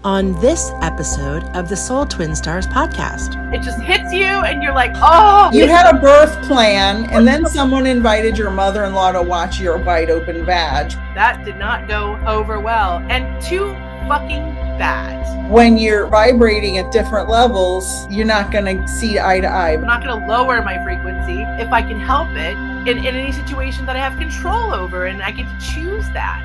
On this episode of the Soul Twin Stars podcast. It just hits you and you're like, oh. You had a birth plan and then someone invited your mother-in-law to watch your wide open vag. That did not go over well. And too fucking bad. When you're vibrating at different levels, you're not going to see eye to eye. I'm not going to lower my frequency if I can help it in any situation that I have control over, and I get to choose that.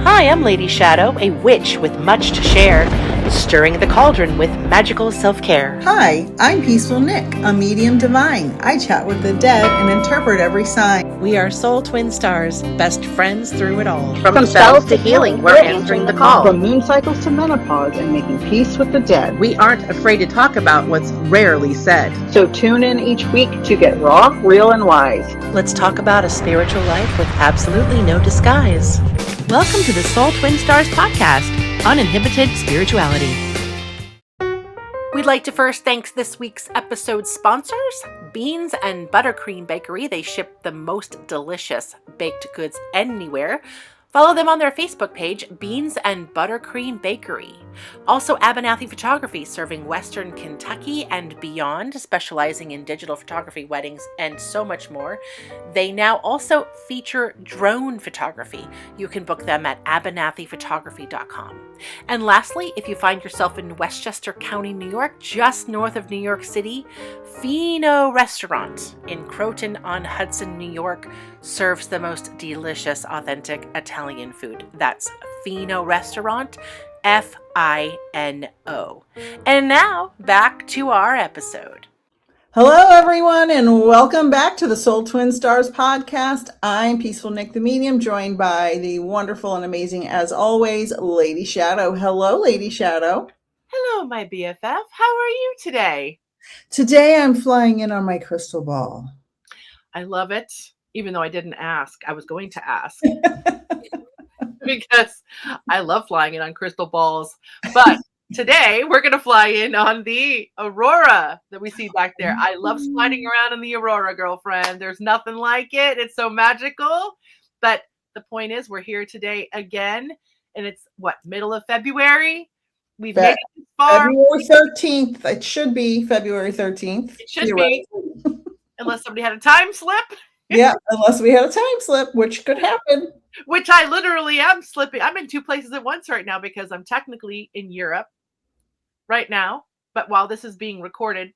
Hi, I'm Lady Shadow, a witch with much to share, stirring the cauldron with magical self-care. Hi, I'm Peaceful Nick, a medium divine. I chat with the dead and interpret every sign. We are Soul Twin Stars, best friends through it all. From spells to healing, we're answering the call. From moon cycles to menopause and making peace with the dead. We aren't afraid to talk about what's rarely said. So tune in each week to get raw, real, and wise. Let's talk about a spiritual life with absolutely no disguise. Welcome to the Soul Twin Stars podcast, Uninhibited Spirituality. We'd like to first thank this week's episode sponsors, Beans and Buttercream Bakery. They ship the most delicious baked goods anywhere. Follow them on their Facebook page, Beans and Buttercream Bakery. Also, Abernathy Photography, serving Western Kentucky and beyond, specializing in digital photography, weddings, and so much more. They now also feature drone photography. You can book them at abernathyphotography.com. And lastly, if you find yourself in Westchester County, New York, just north of New York City, Fino Restaurant in Croton-on-Hudson, New York, serves the most delicious, authentic Italian food. That's Fino Restaurant, Fino. And now, back to our episode. Hello, everyone, and welcome back to the Soul Twin Stars podcast. I'm Peaceful Nick the Medium, joined by the wonderful and amazing, as always, Lady Shadow. Hello, Lady Shadow. Hello, my BFF. How are you today? Today, I'm flying in on my crystal ball. I love it. Even though I didn't ask, I was going to ask. Because I love flying in on crystal balls. But today, we're going to fly in on the aurora that we see back there. I love sliding around in the aurora, girlfriend. There's nothing like it. It's so magical. But the point is, we're here today again. And it's, middle of February? We've made it this far. February 13th. It should be February 13th. It should be. Unless somebody had a time slip. Yeah, unless we had a time slip, which could happen. Which I literally am slipping. I'm in two places at once right now because I'm technically in Europe right now. But while this is being recorded,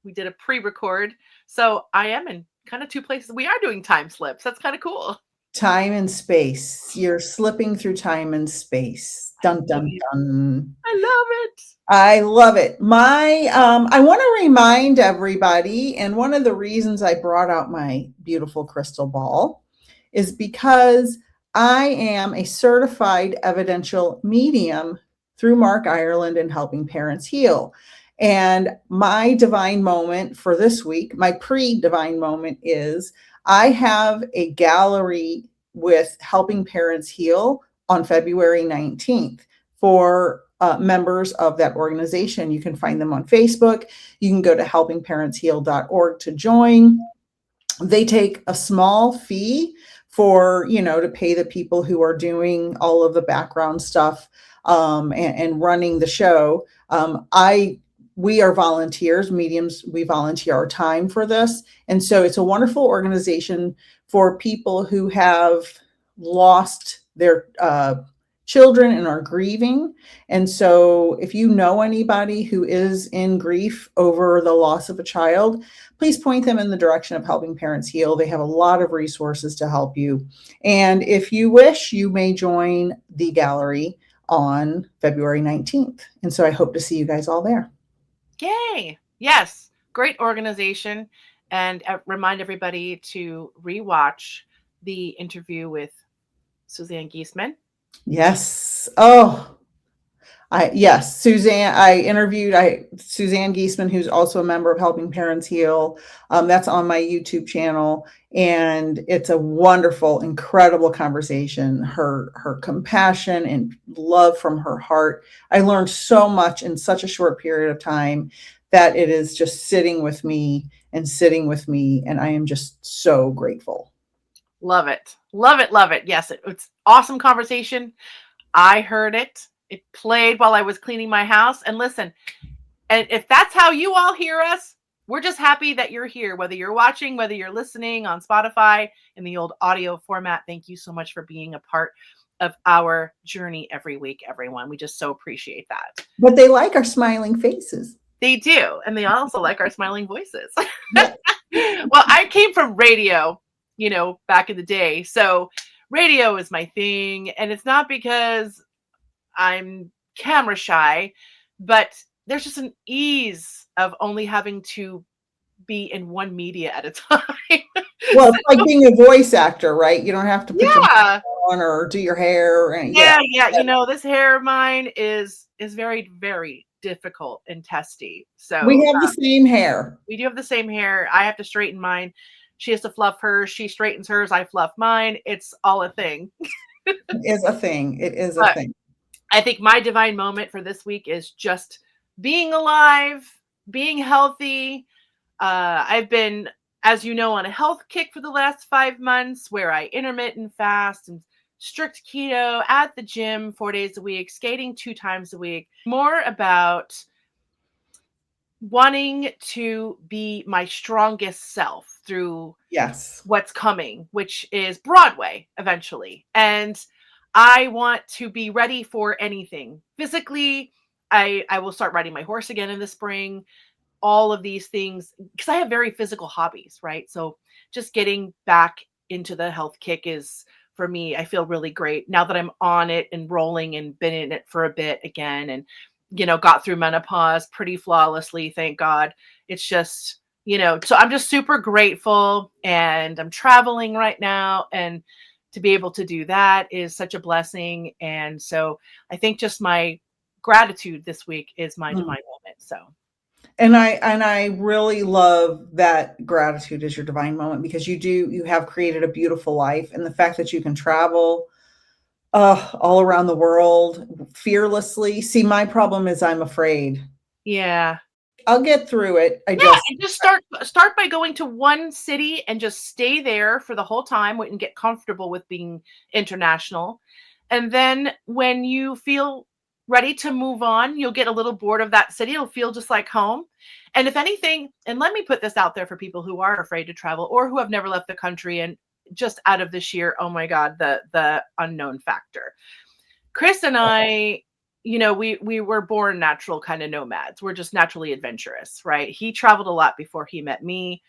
we did a pre-record. So I am in kind of two places. We are doing time slips. That's kind of cool. Time and space. You're slipping through time and space. Dun, dun, dun. I love it. I love it. I want to remind everybody, and one of the reasons I brought out my beautiful crystal ball is because I am a certified evidential medium through Mark Ireland and Helping Parents Heal. And my divine moment for this week, my pre-divine moment is I have a gallery with Helping Parents Heal on February 19th for members of that organization. You can find them on Facebook. You can go to helpingparentsheal.org to join. They take a small fee for, to pay the people who are doing all of the background stuff and running the show. We are volunteers, mediums. We volunteer our time for this. And so it's a wonderful organization for people who have lost their children and are grieving. And so if you know anybody who is in grief over the loss of a child, please point them in the direction of Helping Parents Heal. They have a lot of resources to help you. And if you wish, you may join the gallery on February 19th. And so I hope to see you guys all there. Yay. Yes. Great organization. And remind everybody to rewatch the interview with Suzanne Giesman. Yes. Oh, Suzanne. I interviewed Suzanne Giesman, who's also a member of Helping Parents Heal. That's on my YouTube channel, and it's a wonderful, incredible conversation. Her compassion and love from her heart. I learned so much in such a short period of time that it is just sitting with me, and I am just so grateful. Love it. Love it. Love it. Yes, it's awesome conversation. I heard it. It played while I was cleaning my house. And listen, and if that's how you all hear us, we're just happy that you're here, whether you're watching, whether you're listening on Spotify in the old audio format. Thank you so much for being a part of our journey every week, everyone. We just so appreciate that. But they like our smiling faces. They do. And they also like our smiling voices. Yeah. Well, I came from radio, back in the day. So radio is my thing. And it's not because I'm camera shy, but there's just an ease of only having to be in one media at a time. Well, it's like being a voice actor, right? You don't have to put your Yeah. on or do your hair or anything. Yeah. This hair of mine is very, very difficult and testy. So We have the same hair. we do have the same hair. I have to straighten mine. She has to fluff hers. She straightens hers. I fluff mine. It's all a thing. It is a thing. It is a But thing. I think my divine moment for this week is just being alive, being healthy. I've been, as you know, on a health kick for the last 5 months where I intermittent fast and strict keto, at the gym 4 days a week, skating 2 times a week. More about wanting to be my strongest self through Yes. what's coming, which is Broadway eventually. And I want to be ready for anything. Physically, I will start riding my horse again in the spring. All of these things, because I have very physical hobbies, right? So just getting back into the health kick is, for me, I feel really great now that I'm on it and rolling and been in it for a bit again, and got through menopause pretty flawlessly, thank God. It's just, so I'm just super grateful, and I'm traveling right now, and to be able to do that is such a blessing. And so I think just my gratitude this week is my divine moment. So And I really love that gratitude is your divine moment, because you have created a beautiful life, and the fact that you can travel all around the world fearlessly. See, my problem is I'm afraid. yeah. I'll get through it. And just start by going to one city and just stay there for the whole time and get comfortable with being international. And then when you feel ready to move on, you'll get a little bored of that city. It'll feel just like home. And if anything, and let me put this out there for people who are afraid to travel or who have never left the country, and just out of the sheer, oh my God, the unknown factor. Chris and I, we were born natural kind of nomads. We're just naturally adventurous, right? He traveled a lot before he met me.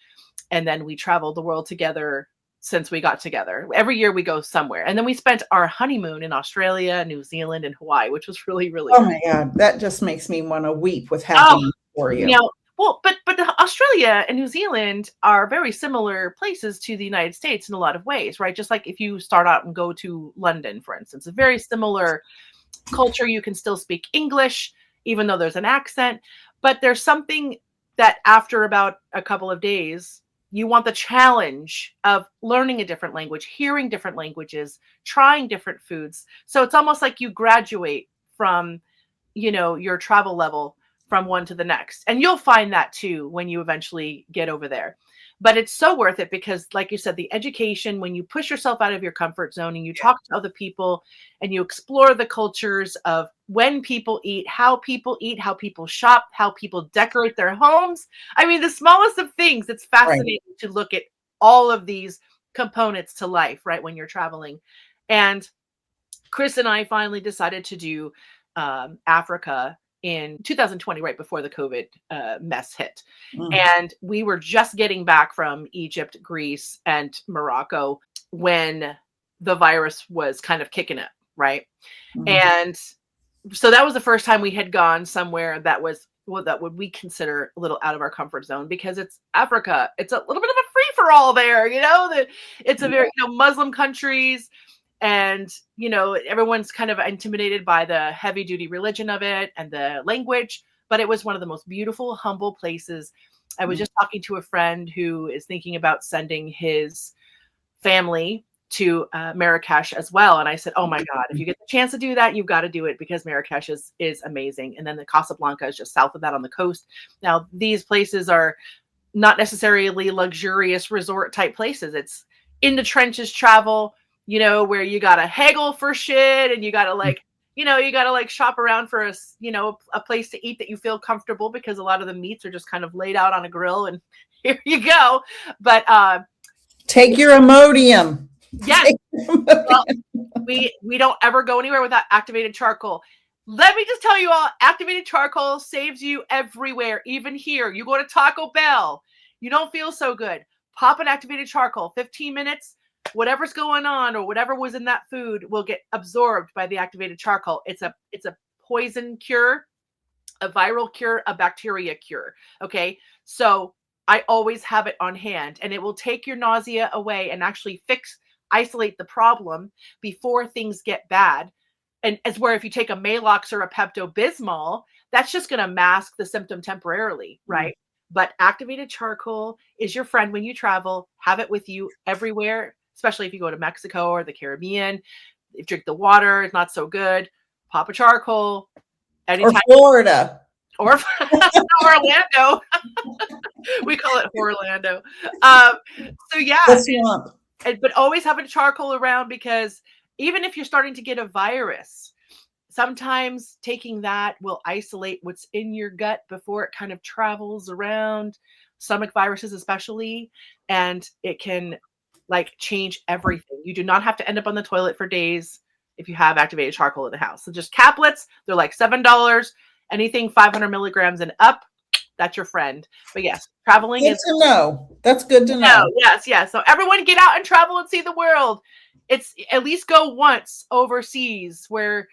And then we traveled the world together since we got together. Every year we go somewhere. And then we spent our honeymoon in Australia, New Zealand, and Hawaii, which was really, really Oh my God, that just makes me want to weep with happiness for you. Well, but Australia and New Zealand are very similar places to the United States in a lot of ways, right? Just like if you start out and go to London, for instance, a very similar culture. You can still speak English, even though there's an accent. But there's something that after about a couple of days, you want the challenge of learning a different language, hearing different languages, trying different foods. So it's almost like you graduate from, your travel level from one to the next. And you'll find that too when you eventually get over there. But it's so worth it because, like you said, the education, when you push yourself out of your comfort zone and you talk to other people and you explore the cultures of when people eat, how people shop, how people decorate their homes. I mean, the smallest of things. It's fascinating to look at all of these components to life, right, when you're traveling. And Chris and I finally decided to do Africa in 2020, right before the COVID mess hit. And we were just getting back from Egypt, Greece, and Morocco when the virus was kind of kicking it, right? And so that was the first time we had gone somewhere that was, that would we consider a little out of our comfort zone, because it's Africa. It's a little bit of a free-for-all there, it's a very, Muslim countries. And, everyone's kind of intimidated by the heavy duty religion of it and the language, but it was one of the most beautiful, humble places. I was just talking to a friend who is thinking about sending his family to Marrakesh as well. And I said, oh my God, if you get the chance to do that, you've got to do it, because Marrakesh is amazing. And then the Casablanca is just south of that on the coast. Now, these places are not necessarily luxurious resort type places. It's in the trenches travel, where you got to haggle for shit and you got to you got to like shop around for a place to eat that you feel comfortable, because a lot of the meats are just kind of laid out on a grill and here you go. But take your Imodium. yes, Take your Imodium. well, we don't ever go anywhere without activated charcoal. Let me just tell you all, activated charcoal saves you everywhere, even here. You go to Taco Bell, you don't feel so good. Pop an activated charcoal, 15 minutes, whatever's going on or whatever was in that food will get absorbed by the activated charcoal. It's a poison cure, a viral cure, a bacteria cure. Okay. So I always have it on hand, and it will take your nausea away and actually isolate the problem before things get bad. And as where if you take a Maalox or a Pepto-Bismol, that's just going to mask the symptom temporarily, right? But activated charcoal is your friend when you travel. Have it with you everywhere, especially if you go to Mexico or the Caribbean. If you drink the water, it's not so good. Pop a charcoal. Anytime. Or Florida. Or Orlando. We call it Orlando. So yeah. The swamp. But always have a charcoal around, because even if you're starting to get a virus, sometimes taking that will isolate what's in your gut before it kind of travels around, stomach viruses especially, and it can like change everything. You do not have to end up on the toilet for days if you have activated charcoal in the house. So just caplets, they're like $7. Anything 500 milligrams and up, that's your friend. But yes, traveling Good to know. That's good to know. Yes. So everyone get out and travel and see the world. It's at least go once overseas where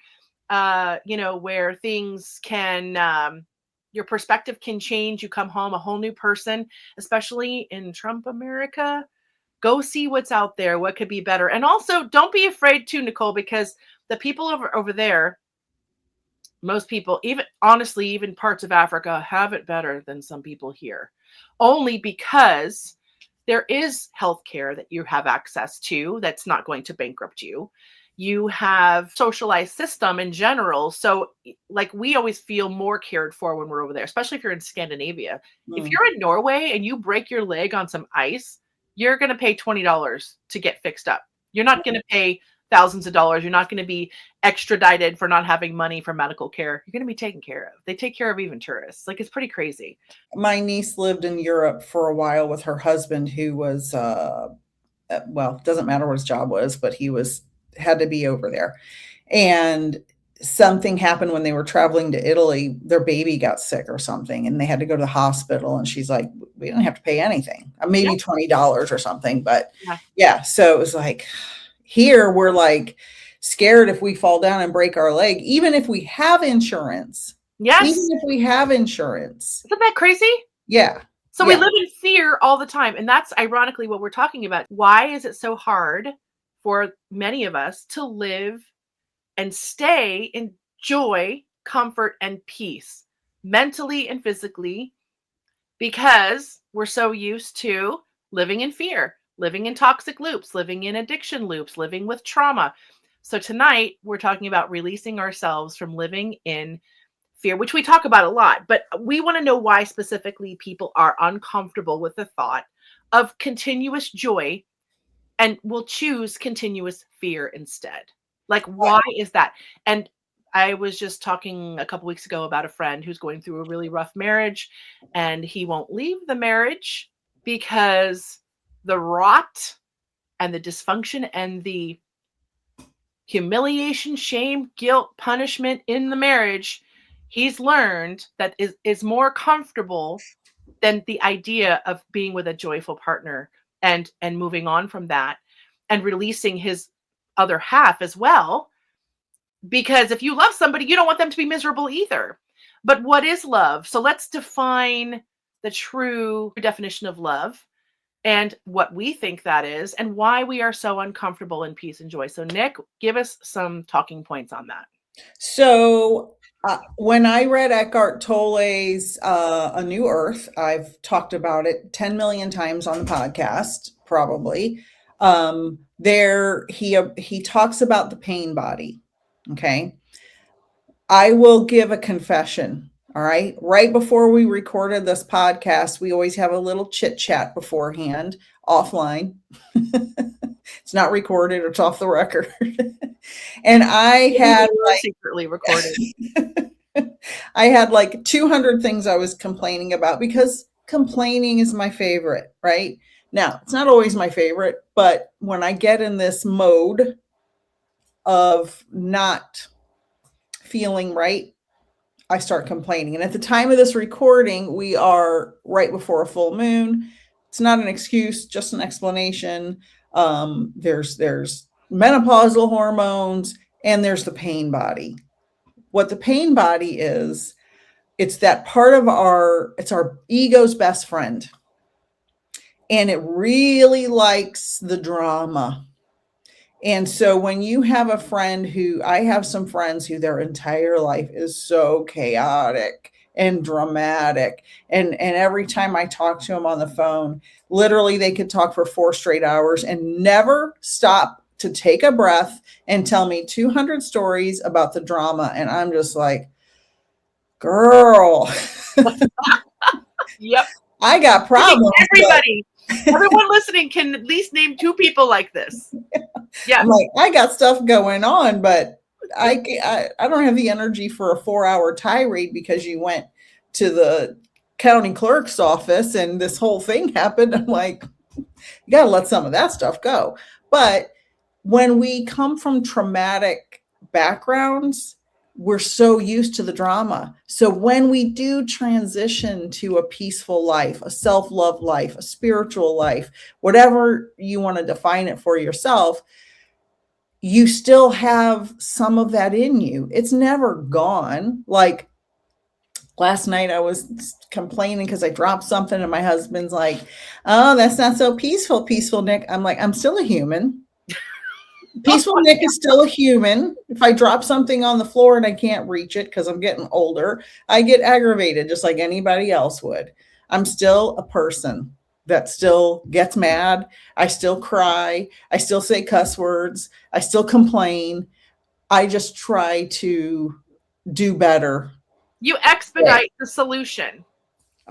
where things can your perspective can change. You come home a whole new person, especially in Trump America. Go see what's out there, what could be better. And also don't be afraid too, Nicole, because the people over there, most people, even honestly, even parts of Africa, have it better than some people here, only because there is healthcare that you have access to that's not going to bankrupt you. You have socialized system in general. So like we always feel more cared for when we're over there, especially if you're in Scandinavia. If you're in Norway and you break your leg on some ice, you're going to pay $20 to get fixed up. You're not going to pay thousands of dollars. You're not going to be extradited for not having money for medical care. You're going to be taken care of. They take care of even tourists. Like, it's pretty crazy. My niece lived in Europe for a while with her husband, who was, well, doesn't matter what his job was, but he had to be over there. And something happened when they were traveling to Italy. Their baby got sick or something, and they had to go to the hospital. And she's like, we didn't have to pay anything, maybe $20 or something. But yeah, so it was like, here we're like scared if we fall down and break our leg, even if we have insurance. Yes. Even if we have insurance. Isn't that crazy? Yeah. So we live in fear all the time. And that's ironically what we're talking about. Why is it so hard for many of us to live and stay in joy, comfort, and peace, mentally and physically? Because we're so used to living in fear, living in toxic loops, living in addiction loops, living with trauma. So tonight we're talking about releasing ourselves from living in fear, which we talk about a lot, but we want to know why specifically people are uncomfortable with the thought of continuous joy and will choose continuous fear instead. Like, why is that? And I was just talking a couple weeks ago about a friend who's going through a really rough marriage, and he won't leave the marriage because the rot and the dysfunction and the humiliation, shame, guilt, punishment in the marriage, he's learned that is more comfortable than the idea of being with a joyful partner and moving on from that and releasing his other half as well. Because if you love somebody, you don't want them to be miserable either. But what is love? So let's define the true definition of love and what we think that is and why we are so uncomfortable in peace and joy. So Nick, give us some talking points on that. So when I read Eckhart Tolle's A New Earth, I've talked about it 10 million times on the podcast, probably. There he talks about the pain body. Okay. I will give a confession. All right. Right before we recorded this podcast, we always have a little chit chat beforehand, offline. It's not recorded. It's off the record. And I had secretly recorded. I had like 200 things I was complaining about because complaining is my favorite, right? Now, it's not always my favorite, but when I get in this mode of not feeling right, I start complaining. And at the time of this recording, we are right before a full moon. It's not an excuse, just an explanation. There's menopausal hormones and there's the pain body. What the pain body is, it's that part of it's our ego's best friend. And it really likes the drama. And so when you have a friend I have some friends who their entire life is so chaotic and dramatic. And every time I talk to them on the phone, literally they could talk for 4 straight hours and never stop to take a breath and tell me 200 stories about the drama. And I'm just like, girl, Yep. I got problems. Everyone listening can at least name 2 people like this. Yeah. I'm like, I got stuff going on, but I don't have the energy for a 4-hour tirade because you went to the county clerk's office and this whole thing happened. I'm like, you got to let some of that stuff go. But when we come from traumatic backgrounds, we're so used to the drama. So when we do transition to a peaceful life, a self-love life, a spiritual life, whatever you want to define it for yourself, you still have some of that in you. It's never gone. Like last night I was complaining because I dropped something and my husband's like, oh, that's not so peaceful, Nick. I'm like, I'm still a human. Peaceful Nick is still a human. If I drop something on the floor and I can't reach it because I'm getting older, I get aggravated just like anybody else would. I'm still a person that still gets mad. I still cry. I still say cuss words. I still complain. I just try to do better. You expedite the solution.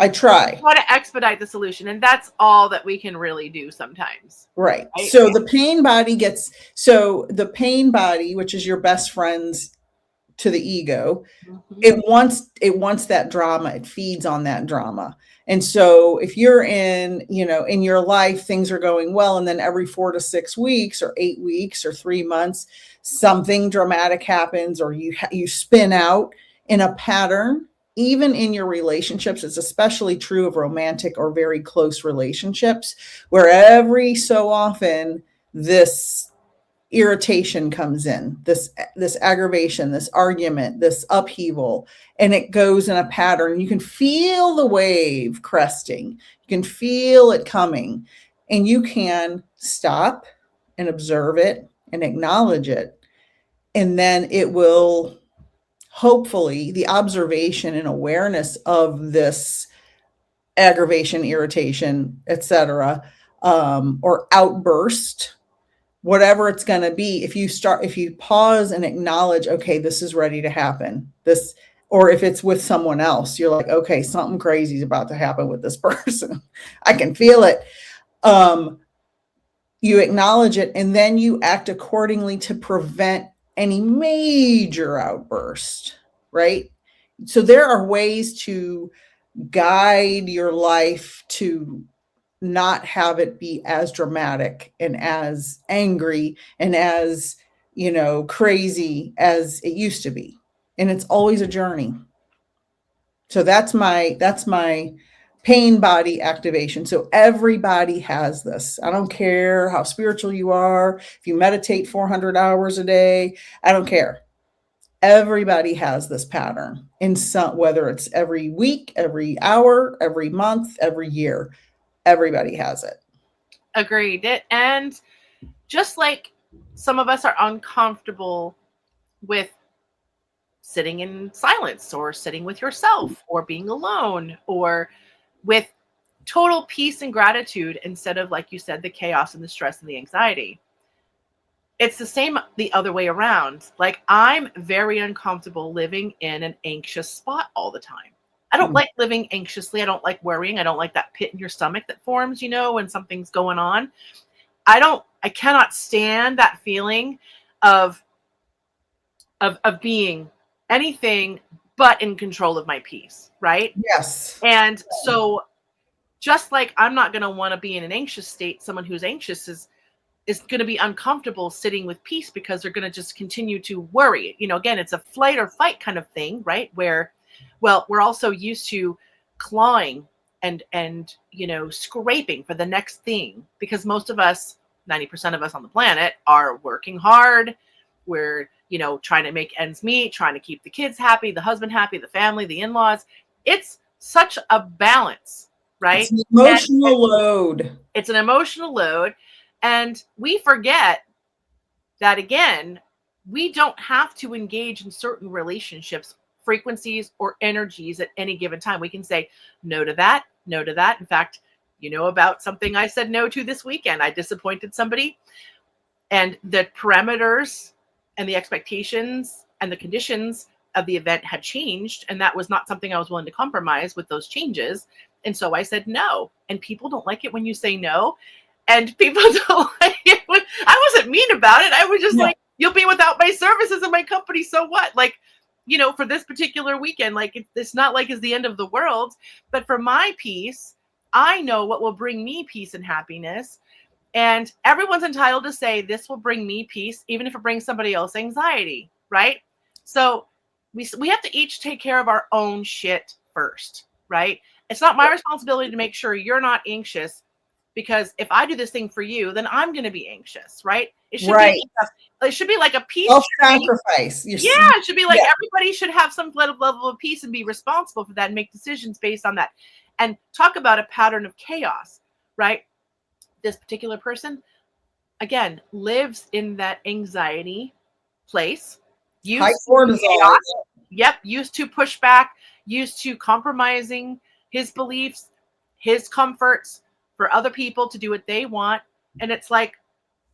I try. You want to expedite the solution, and that's all that we can really do sometimes. Right. So the pain body which is your best friends to the ego, it wants that drama. It feeds on that drama. And so if you're in your life, things are going well, and then every 4 to 6 weeks or 8 weeks or 3 months, something dramatic happens, or you spin out in a pattern. Even in your relationships, it's especially true of romantic or very close relationships, where every so often this irritation comes in, this aggravation, this argument, this upheaval, and it goes in a pattern. You can feel the wave cresting. You can feel it coming, and you can stop and observe it and acknowledge it. And then it will, hopefully, the observation and awareness of this aggravation, irritation, etc., or outburst, whatever it's going to be, if you pause and acknowledge, okay, this is ready to happen. Or if it's with someone else, you're like, okay, something crazy is about to happen with this person. I can feel it. You acknowledge it, and then you act accordingly to prevent any major outburst, right? So there are ways to guide your life to not have it be as dramatic and as angry and as, crazy as it used to be. And it's always a journey. So that's my pain body activation. So everybody has this. I don't care how spiritual you are. If you meditate 400 hours a day, I don't care. Everybody has this pattern whether it's every week, every hour, every month, every year. Everybody has it. Agreed. And just like some of us are uncomfortable with sitting in silence or sitting with yourself or being alone or with total peace and gratitude instead of, like you said, the chaos and the stress and the anxiety. It's the same the other way around. Like, I'm very uncomfortable living in an anxious spot all the time. I don't like living anxiously. I don't like worrying. I don't like that pit in your stomach that forms, when something's going on. I cannot stand that feeling of being anything but in control of my peace, right? Yes. And so just like I'm not going to want to be in an anxious state, someone who's anxious is going to be uncomfortable sitting with peace because they're going to just continue to worry. Again, it's a flight or fight kind of thing, right? Where, well, we're also used to clawing and scraping for the next thing, because most of us, 90% of us on the planet, are working hard. We're, trying to make ends meet, trying to keep the kids happy, the husband happy, the family, the in-laws. It's such a balance, right? It's an emotional load. It's an emotional load. And we forget that, again, we don't have to engage in certain relationships, frequencies, or energies at any given time. We can say no to that, no to that. In fact, about something I said no to this weekend. I disappointed somebody, and the parameters and the expectations and the conditions of the event had changed. And that was not something I was willing to compromise with those changes. And so I said no. And people don't like it when you say no. And people don't like it when I wasn't mean about it. I was just like, you'll be without my services in my company. So what? Like, for this particular weekend, like it's not like it's the end of the world, but for my peace, I know what will bring me peace and happiness. And everyone's entitled to say, this will bring me peace, even if it brings somebody else anxiety, right? So we have to each take care of our own shit first, right? It's not my responsibility to make sure you're not anxious, because if I do this thing for you, then I'm going to be anxious, right? It should be like a peace self-sacrifice. It should be like everybody should have some level of peace and be responsible for that and make decisions based on that. And talk about a pattern of chaos, right? This particular person, again, lives in that anxiety place. High cortisol. Used to push back, used to compromising his beliefs, his comforts for other people to do what they want. And it's like,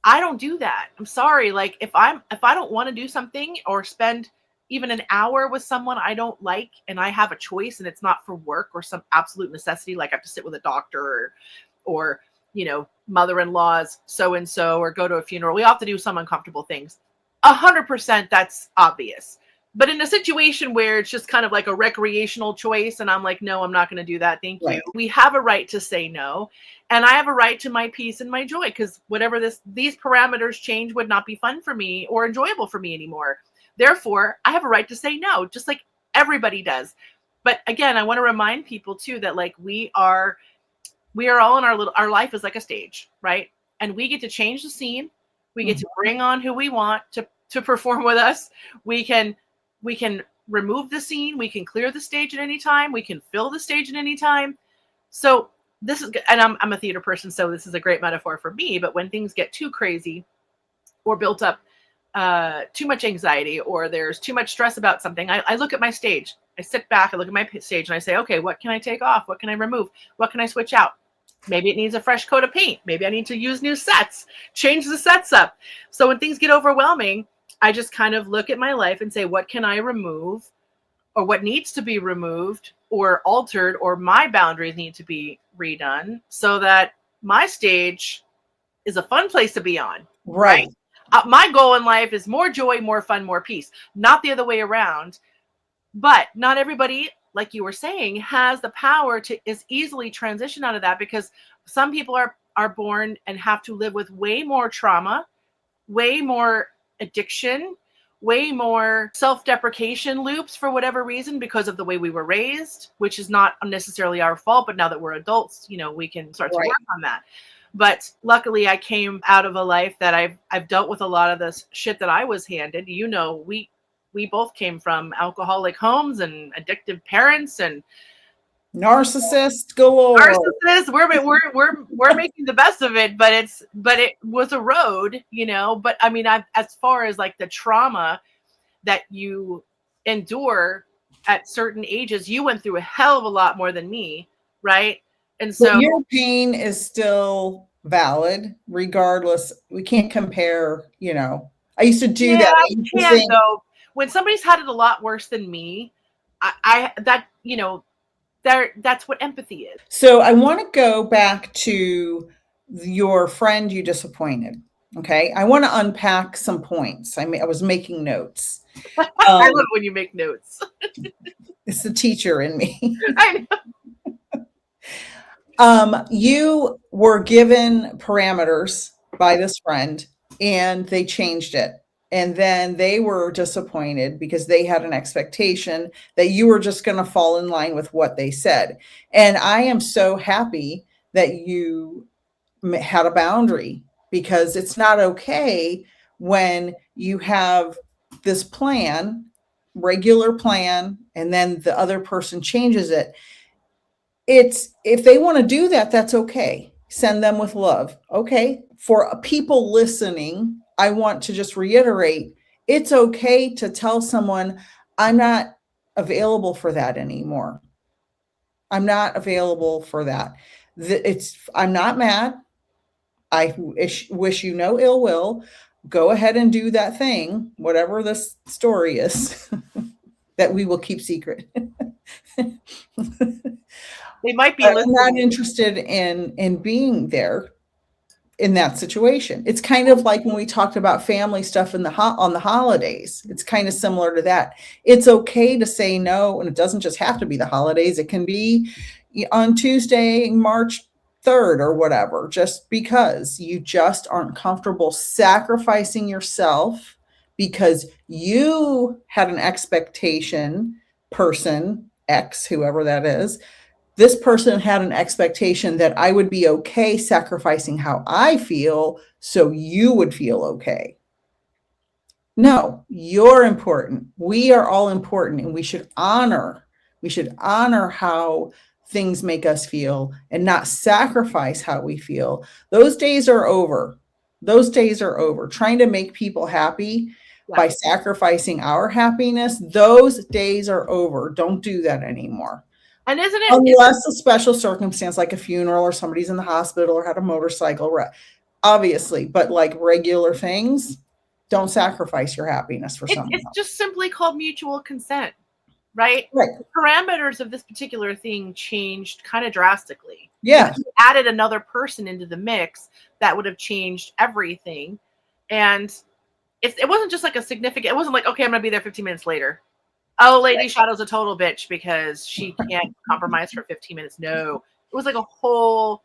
I don't do that. I'm sorry. Like if I don't want to do something or spend even an hour with someone I don't like, and I have a choice and it's not for work or some absolute necessity, like I have to sit with a doctor or mother-in-law's so-and-so, or go to a funeral. We all have to do some uncomfortable things. 100% that's obvious. But in a situation where it's just kind of like a recreational choice, and I'm like, no, I'm not going to do that. Thank you. We have a right to say no. And I have a right to my peace and my joy, because whatever these parameters change would not be fun for me or enjoyable for me anymore. Therefore, I have a right to say no, just like everybody does. But again, I want to remind people too that like we are all in our life is like a stage, right? And we get to change the scene. We get to bring on who we want to perform with us. We can remove the scene. We can clear the stage at any time. We can fill the stage at any time. So this is, and I'm a theater person, so this is a great metaphor for me. But when things get too crazy or built up too much anxiety, or there's too much stress about something, I look at my stage. I sit back, I look at my stage, and I say, okay, what can I take off? What can I remove? What can I switch out? Maybe it needs a fresh coat of paint. Maybe I need to use new sets, change the sets up. So when things get overwhelming, I just kind of look at my life and say, what can I remove, or what needs to be removed or altered, or my boundaries need to be redone so that my stage is a fun place to be on. Right. My goal in life is more joy, more fun, more peace, not the other way around. But not everybody, like you were saying, has the power to as easily transition out of that, because some people are born and have to live with way more trauma, way more addiction, way more self-deprecation loops for whatever reason, because of the way we were raised, which is not necessarily our fault. But now that we're adults, we can start to work on that. But luckily I came out of a life that I've dealt with a lot of this shit that I was handed. We both came from alcoholic homes and addictive parents and narcissists galore. Narcissists. We're making the best of it, but it was a road, But I mean, as far as like the trauma that you endure at certain ages, you went through a hell of a lot more than me, right? And so but your pain is still valid, regardless. We can't compare. I used to do that. You can, though. When somebody's had it a lot worse than me, that's what empathy is. So I want to go back to your friend you disappointed. Okay. I want to unpack some points. I was making notes. I love it when you make notes. It's the teacher in me. I know. You were given parameters by this friend and they changed it. And then they were disappointed because they had an expectation that you were just going to fall in line with what they said. And I am so happy that you had a boundary, because it's not okay when you have this plan, regular plan, and then the other person changes it. It's, if they want to do that, that's okay. Send them with love. Okay. For people listening, I want to just reiterate, it's okay to tell someone, I'm not available for that anymore. I'm not available for that. I'm not mad. I wish you no ill will. Go ahead and do that thing, whatever this story is, that we will keep secret. They might be I'm not interested in being there in that situation. It's kind of like when we talked about family stuff on the holidays. It's kind of similar to that. It's okay to say no, and it doesn't just have to be the holidays. It can be on Tuesday, March 3rd or whatever, just because you just aren't comfortable sacrificing yourself because you had an expectation, person X, whoever that is. This person had an expectation that I would be okay sacrificing how I feel so you would feel okay. No, you're important. We are all important, and we should honor how things make us feel and not sacrifice how we feel. Those days are over. Those days are over. Trying to make people happy by sacrificing our happiness, those days are over. Don't do that anymore. And isn't it? Unless a special circumstance like a funeral or somebody's in the hospital or had a motorcycle wreck, obviously, but like regular things, don't sacrifice your happiness for someone else. It's just simply called mutual consent, right? Right. The parameters of this particular thing changed kind of drastically. Yeah. If you added another person into the mix, that would have changed everything. And it wasn't just like a significant, it wasn't like, okay, I'm going to be there 15 minutes later. Oh, Lady Shadow's a total bitch because she can't compromise for 15 minutes. No, it was like a whole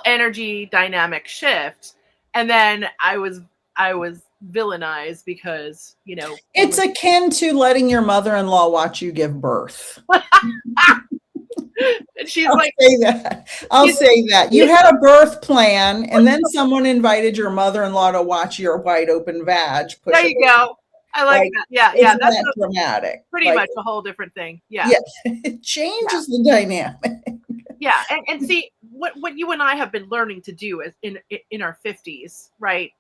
energy dynamic shift. And then I was villainized because, it's akin to letting your mother-in-law watch you give birth. And she's I'll say that. You had a birth plan, and then someone invited your mother-in-law to watch your wide open vag. There you go. I like that. Yeah. That's dramatic. Pretty much a whole different thing. Yeah. It changes the dynamic. Yeah. And see what you and I have been learning to do is in our 50s, right?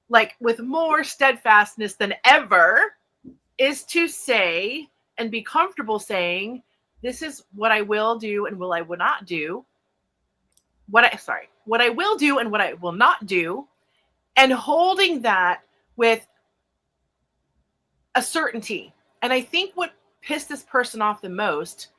Like with more steadfastness than ever, is to say and be comfortable saying, this is what I will do and what I will not do. What I will do and what I will not do. And holding that with a certainty. And I think what pissed this person off the most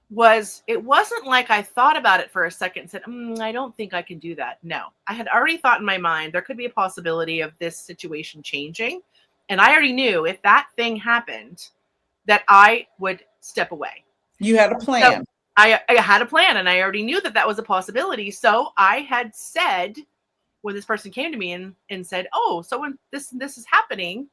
was it wasn't like I thought about it for a second and said, I don't think I can do that. No, I had already thought in my mind, there could be a possibility of this situation changing. And I already knew if that thing happened that I would step away. You had a plan. So I had a plan, and I already knew that was a possibility. So I had said, when this person came to me and said, oh, so when this is happening,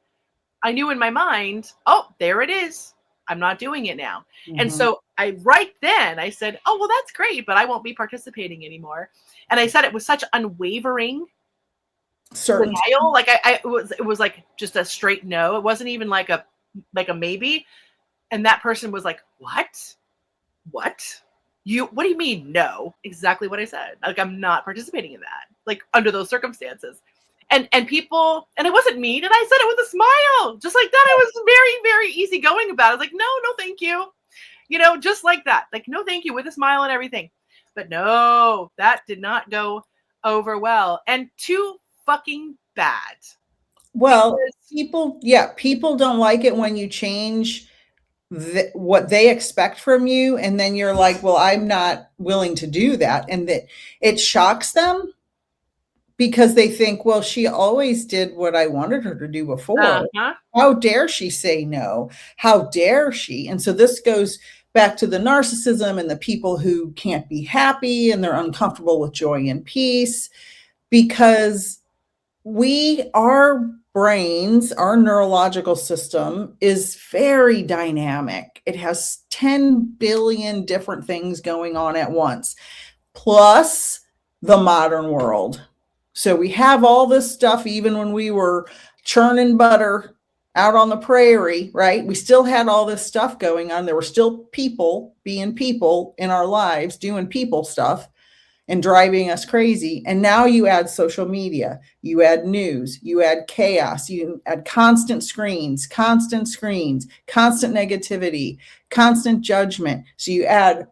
I knew in my mind, oh, there it is. I'm not doing it now. Mm-hmm. And so right then I said, oh, well, that's great, but I won't be participating anymore. And I said it with such unwavering denial. Like it was like just a straight no. It wasn't even like a maybe. And that person was like, what? What do you mean no? Exactly what I said. Like, I'm not participating in that, like under those circumstances. And people, and it wasn't mean. And I said it with a smile, just like that. I was very, very easygoing about it. I was like, no, thank you. Just like that. Like, no, thank you, with a smile and everything. But no, that did not go over well. And too fucking bad. Well, people don't like it when you change what they expect from you. And then you're like, well, I'm not willing to do that. And that it shocks them. because they think, well, she always did what I wanted her to do before. Uh-huh. How dare she say no? How dare she? And so this goes back to the narcissism and the people who can't be happy and they're uncomfortable with joy and peace, because our brains, our neurological system is very dynamic. It has 10 billion different things going on at once, plus the modern world. So we have all this stuff, even when we were churning butter out on the prairie, right? We still had all this stuff going on. There were still people being people in our lives, doing people stuff and driving us crazy. And now you add social media, you add news, you add chaos, you add constant screens, constant negativity, constant judgment. So you add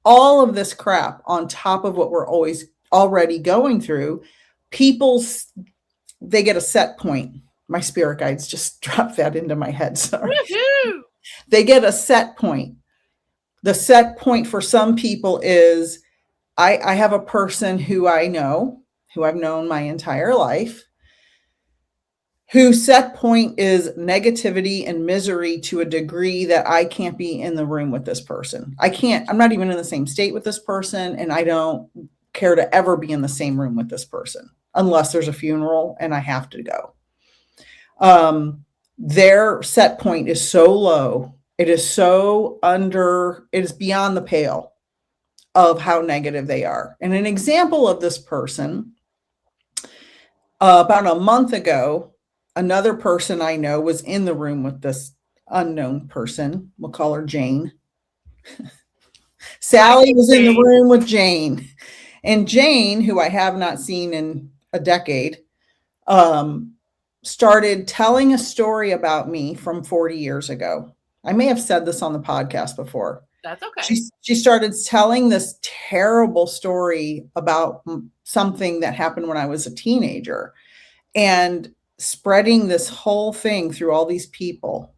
all of this crap on top of what we're always already going through. They get a set point. My spirit guides just dropped that into my head. Sorry. Woo-hoo! They get a set point. The set point for some people is, I have a person who I know, who I've known my entire life, whose set point is negativity and misery to a degree that I can't be in the room with this person. I'm not even in the same state with this person, and I don't care to ever be in the same room with this person unless there's a funeral and I have to go. Their set point is so low. It is beyond the pale of how negative they are. And an example of this person, about a month ago, another person I know was in the room with this unknown person. We'll call her Jane. Sally was in the room with Jane. And Jane, who I have not seen in a decade, started telling a story about me from 40 years ago. I may have said this on the podcast before. That's okay. She started telling this terrible story about something that happened when I was a teenager and spreading this whole thing through all these people.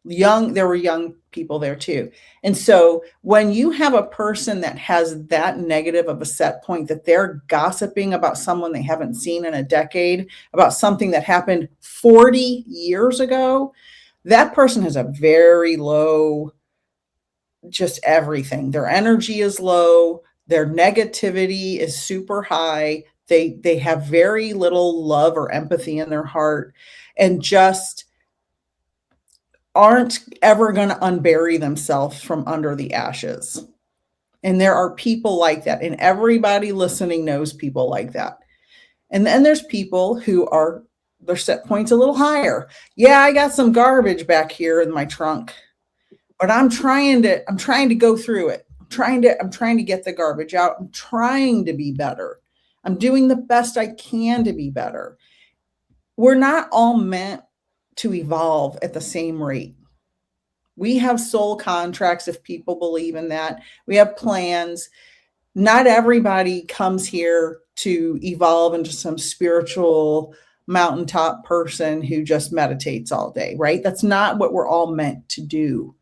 There were young people there too. And so when you have a person that has that negative of a set point, that they're gossiping about someone they haven't seen in a decade, about something that happened 40 years ago, that person has a very low, just everything. Their energy is low. Their negativity is super high. They have very little love or empathy in their heart and just aren't ever going to unbury themselves from under the ashes. And there are people like that. And everybody listening knows people like that. And then there's people who their set point's a little higher. Yeah, I got some garbage back here in my trunk, but I'm trying to go through it. I'm trying to get the garbage out. I'm trying to be better. I'm doing the best I can to be better. We're not all meant to evolve at the same rate. We have soul contracts, if people believe in that. We have plans. Not everybody comes here to evolve into some spiritual mountaintop person who just meditates all day, right? That's not what we're all meant to do.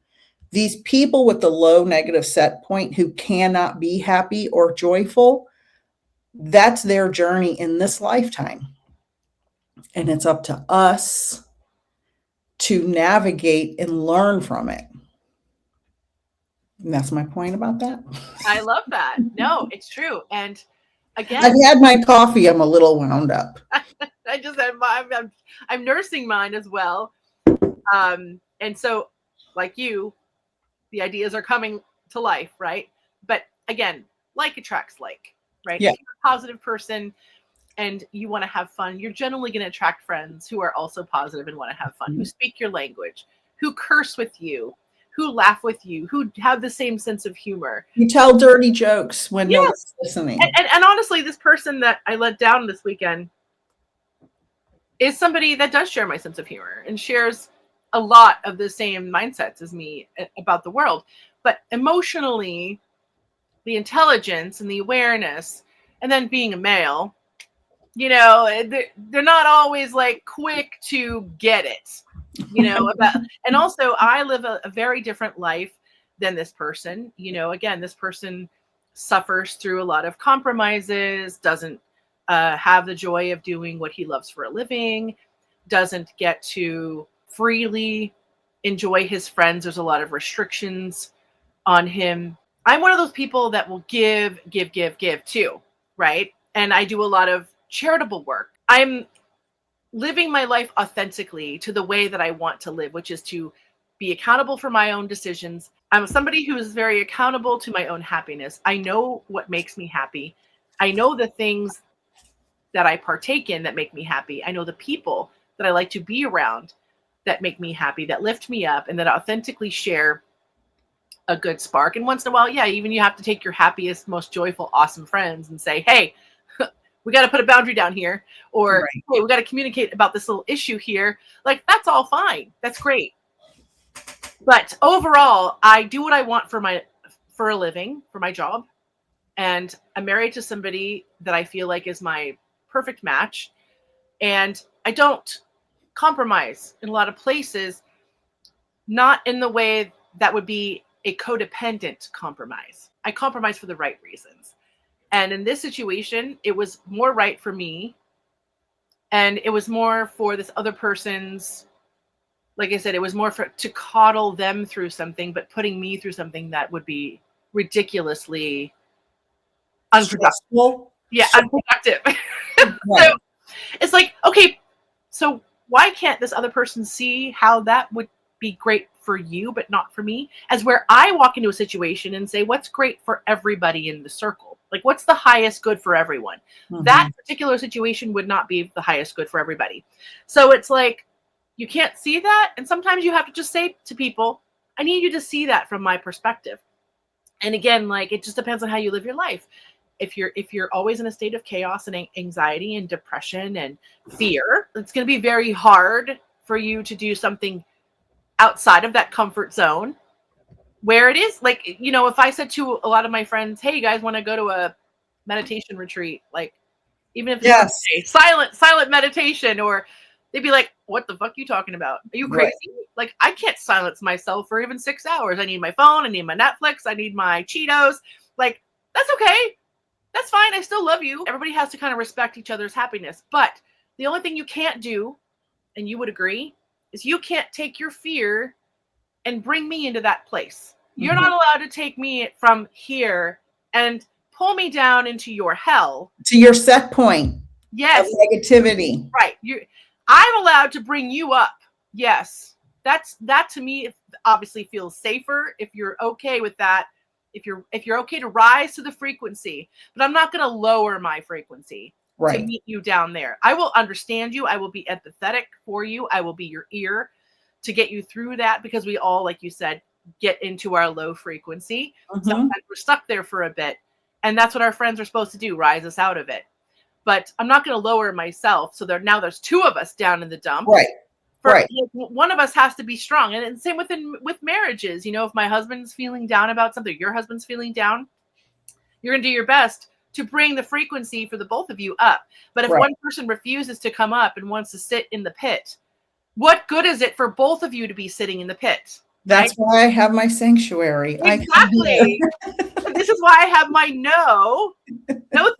These people with the low negative set point who cannot be happy or joyful, that's their journey in this lifetime. And it's up to us to navigate and learn from it. And that's my point about that. I love that. No, it's true. And again, I've had my coffee. I'm a little wound up. I just had I'm nursing mine as well. And so like you, the ideas are coming to life, right? But again, like attracts like, right? Yeah. If you're a positive person and you want to have fun, you're generally going to attract friends who are also positive and want to have fun, who speak your language, who curse with you, who laugh with you, who have the same sense of humor. You tell dirty jokes when nobody's listening. And honestly, this person that I let down this weekend is somebody that does share my sense of humor and shares a lot of the same mindsets as me about the world. But emotionally, the intelligence and the awareness, and then being a male, you know, they're not always like quick to get it, you know, and also I live a very different life than this person. You know, again, this person suffers through a lot of compromises, doesn't have the joy of doing what he loves for a living, doesn't get to freely enjoy his friends. There's a lot of restrictions on him. I'm one of those people that will give too, right? And I do a lot of charitable work. I'm living my life authentically to the way that I want to live, which is to be accountable for my own decisions. I'm somebody who is very accountable to my own happiness. I know what makes me happy. I know the things that I partake in that make me happy. I know the people that I like to be around that make me happy, that lift me up, and that authentically share a good spark. And once in a while, yeah, even you have to take your happiest, most joyful, awesome friends and say, hey, we got to put a boundary down here, or Right. hey, we got to communicate about this little issue here. Like, that's all fine. That's great. But overall, I do what I want for a living, for my job. And I'm married to somebody that I feel like is my perfect match. And I don't compromise in a lot of places, not in the way that would be a codependent compromise. I compromise for the right reasons. And in this situation, it was more right for me. And it was more for this other person's, like I said, it was more to coddle them through something, but putting me through something that would be ridiculously unproductive. Stressful. Yeah, unproductive. Right. So it's like, okay, so why can't this other person see how that would be great for you, but not for me? As where I walk into a situation and say, what's great for everybody in the circle? Like, what's the highest good for everyone? Mhm. That particular situation would not be the highest good for everybody. So it's like, you can't see that. And sometimes you have to just say to people, I need you to see that from my perspective. And again, like, it just depends on how you live your life. If you're always in a state of chaos and anxiety and depression and fear, it's going to be very hard for you to do something outside of that comfort zone, where it is like, you know, if I said to a lot of my friends, hey, you guys want to go to a meditation retreat, like, even if it's Yes. silent meditation, or they'd be like, what the fuck are you talking about? Are you crazy? Right. Like, I can't silence myself for even 6 hours. I need my phone. I need my Netflix. I need my Cheetos. Like, that's okay. That's fine. I still love you. Everybody has to kind of respect each other's happiness. But the only thing you can't do, and you would agree, is you can't take your fear and bring me into that place. You're not allowed to take me from here and pull me down into your hell. To your set point. Yes. Of negativity. Right. I'm allowed to bring you up. Yes. That to me obviously feels safer if you're okay with that. If you're okay to rise to the frequency, but I'm not going to lower my frequency to meet you down there. I will understand you. I will be empathetic for you. I will be your ear to get you through that, because we all, like you said, get into our low frequency. Sometimes we're stuck there for a bit, and that's what our friends are supposed to do, rise us out of it. But I'm not going to lower myself. So now there's two of us down in the dump. Right. Right. One of us has to be strong. And same with marriages. You know, if my husband's feeling down about something, your husband's feeling down, you're going to do your best to bring the frequency for the both of you up. But if one person refuses to come up and wants to sit in the pit, what good is it for both of you to be sitting in the pit? That's why I have my sanctuary. Exactly. This is why I have my no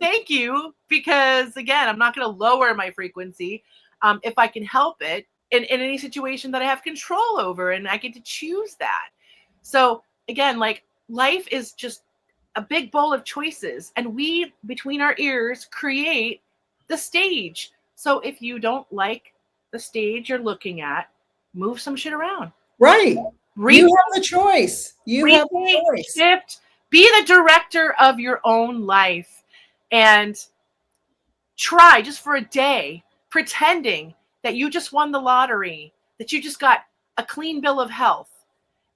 thank you, because again, I'm not going to lower my frequency if I can help it in any situation that I have control over, and I get to choose that. So again, like, life is just a big bowl of choices, and we, between our ears, create the stage. So if you don't like the stage you're looking at, move some shit around. Right. You have the choice. You have the choice. Shift. Be the director of your own life, and try just for a day pretending that you just won the lottery, that you just got a clean bill of health,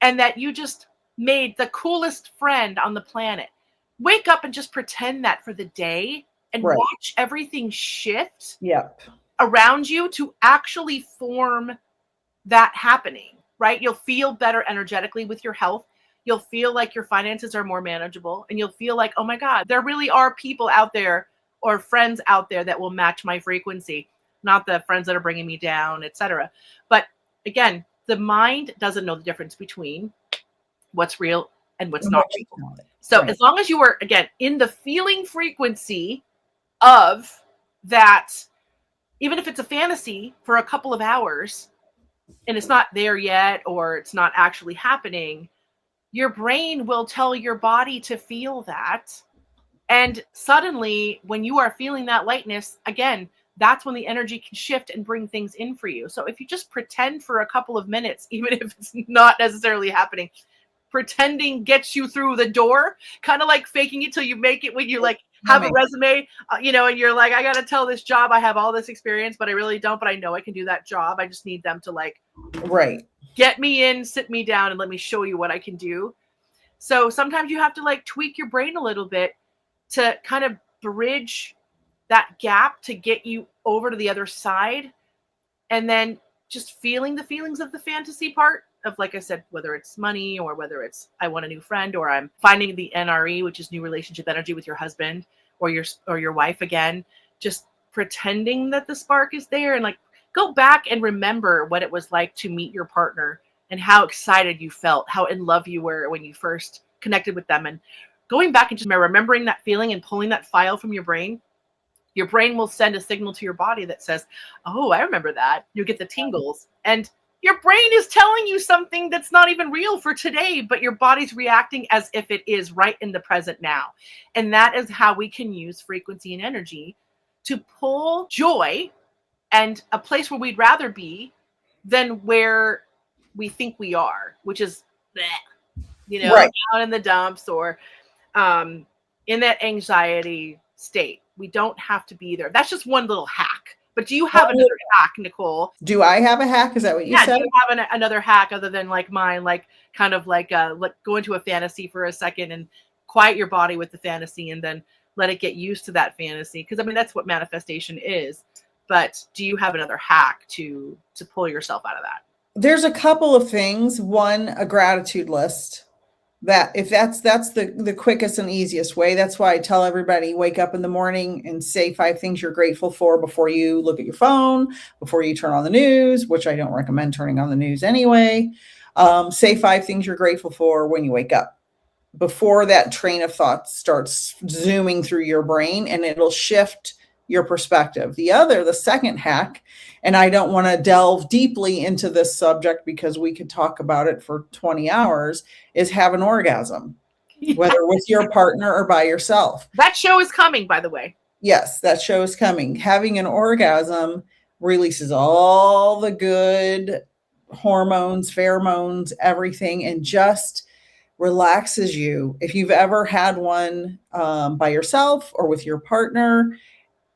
and that you just made the coolest friend on the planet. Wake up and just pretend that for the day, and watch everything shift around you to actually form that happening, right? You'll feel better energetically with your health. You'll feel like your finances are more manageable, and you'll feel like, oh my God, there really are people out there or friends out there that will match my frequency, not the friends that are bringing me down, etc. But again, the mind doesn't know the difference between what's real and what's not real. So as long as you are, again, in the feeling frequency of that even if it's a fantasy for a couple of hours and it's not there yet or it's not actually happening, your brain will tell your body to feel that. And suddenly, when you are feeling that lightness, again, that's when the energy can shift and bring things in for you. So if you just pretend for a couple of minutes, even if it's not necessarily happening, pretending gets you through the door, kind of like faking it till you make it when you like have a resume, and you're like, I got to tell this job I have all this experience, but I really don't, but I know I can do that job. I just need them to like, right, get me in, sit me down, and let me show you what I can do. So sometimes you have to like tweak your brain a little bit to kind of bridge that gap to get you over to the other side. And then just feeling the feelings of the fantasy part of, like I said, whether it's money or whether it's I want a new friend or I'm finding the NRE, which is new relationship energy with your husband or your wife again, just pretending that the spark is there and like go back and remember what it was like to meet your partner and how excited you felt, how in love you were when you first connected with them. And going back and just remembering that feeling and pulling that file from your brain will send a signal to your body that says, oh, I remember that. You get the tingles. And your brain is telling you something that's not even real for today, but your body's reacting as if it is right in the present now. And that is how we can use frequency and energy to pull joy and a place where we'd rather be than where we think we are, which is, bleh, right. Down in the dumps or in that anxiety state. We don't have to be there. That's just one little hack. But do you have another hack, Nicole? Do I have a hack? Is that what you said? Do you have another hack other than like mine, like kind of like go into a fantasy for a second and quiet your body with the fantasy and then let it get used to that fantasy? Because I mean, that's what manifestation is. But do you have another hack to pull yourself out of that? There's a couple of things. One, a gratitude list. That if that's the quickest and easiest way. That's why I tell everybody, wake up in the morning and say 5 things you're grateful for before you look at your phone, before you turn on the news, which I don't recommend turning on the news anyway. Say 5 things you're grateful for when you wake up, before that train of thought starts zooming through your brain, and it'll shift your perspective. The second hack, and I don't want to delve deeply into this subject because we could talk about it for 20 hours, is have an orgasm, whether with your partner or by yourself. That show is coming, by the way. Yes, that show is coming. Having an orgasm releases all the good hormones, pheromones, everything, and just relaxes you. If you've ever had one by yourself or with your partner,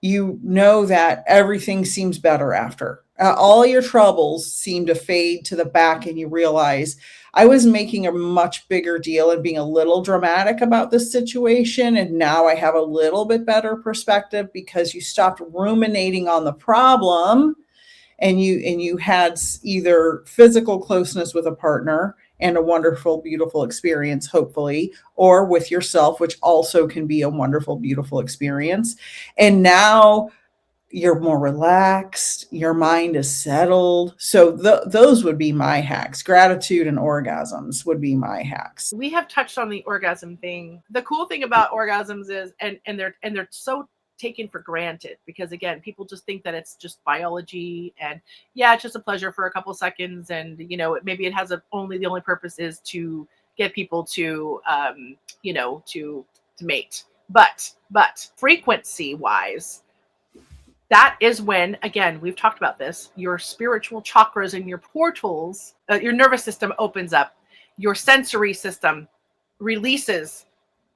you know that everything seems better after. All your troubles seem to fade to the back, and you realize I was making a much bigger deal and being a little dramatic about this situation, and now I have a little bit better perspective because you stopped ruminating on the problem, and you had either physical closeness with a partner and a wonderful, beautiful experience, hopefully, or with yourself, which also can be a wonderful, beautiful experience. And now you're more relaxed, your mind is settled. So those would be my hacks. Gratitude and orgasms would be my hacks. We have touched on the orgasm thing. The cool thing about orgasms is, and they're so taken for granted because again, people just think that it's just biology and yeah, it's just a pleasure for a couple seconds, and maybe it has the only purpose is to get people to to mate. But frequency wise, that is when, again, we've talked about this, your spiritual chakras and your portals, your nervous system opens up, your sensory system releases